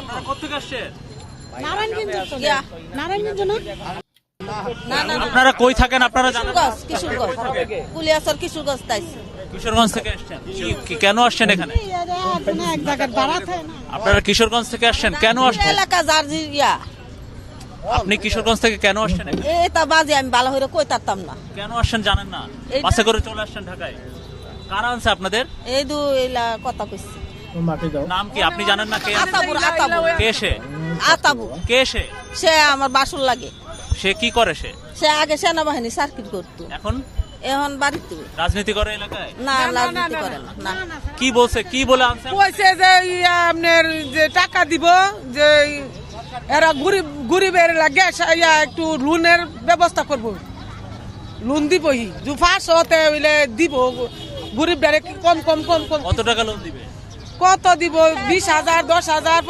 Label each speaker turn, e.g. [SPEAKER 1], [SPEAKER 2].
[SPEAKER 1] আপনারা কোথেকে আসছেন?
[SPEAKER 2] নারায়ণগঞ্জ না
[SPEAKER 1] আপনারা কই থাকেন? আপনারা জানেন না?
[SPEAKER 2] কিশোরগঞ্জ কুলিয়াচর কিশোরগঞ্জ তাইছি
[SPEAKER 1] কিশোরগঞ্জ থেকে আসছেন। কেন আসছেন এখানে?
[SPEAKER 2] এক জায়গায় বাড়াতে
[SPEAKER 1] আপনারা কিশোরগঞ্জ থেকে আসছেন, কেন আসছেন?
[SPEAKER 2] এলাকা যার ইয়া
[SPEAKER 1] আপনি কিশোরগঞ্জ থেকে কেন আসছেন এখানে?
[SPEAKER 2] এটা বাজে আমি ভালো হয়ে কই তারতাম না।
[SPEAKER 1] কেন আসছেন জানেন না?
[SPEAKER 2] এই-
[SPEAKER 1] বাসে করে চলে আসছেন ঢাকায়। কারা আনছে আপনাদের?
[SPEAKER 2] এই দু এলা কথা কইছি
[SPEAKER 1] নাম কি আপনি জানেন না? কে আনছে?
[SPEAKER 2] আতাবুর আতাবুর
[SPEAKER 1] কে সে?
[SPEAKER 2] আতাবু
[SPEAKER 1] কে সে?
[SPEAKER 2] সে আমার বাসুর লাগে।
[SPEAKER 1] সে কি করে? সে
[SPEAKER 2] সে আগে সেনাবাহিনী সার্কিট করতো,
[SPEAKER 1] এখন
[SPEAKER 2] এখন বাড়িতে
[SPEAKER 1] রাজনীতি করে এলাকায়?
[SPEAKER 2] না রাজনীতি করে না।
[SPEAKER 1] কি বলছে, কি বলে আনছে?
[SPEAKER 3] কইছে যে আপনার যে টাকা দিব, যে এরা গরিবের লাগে একটু লোনের ব্যবস্থা করব, লোন দিবই যে ফাঁস হতে হইলে দিব গরিব কম কম কম কম
[SPEAKER 1] কত টাকা লোন দিবে?
[SPEAKER 3] কত দিব 20,000 10,000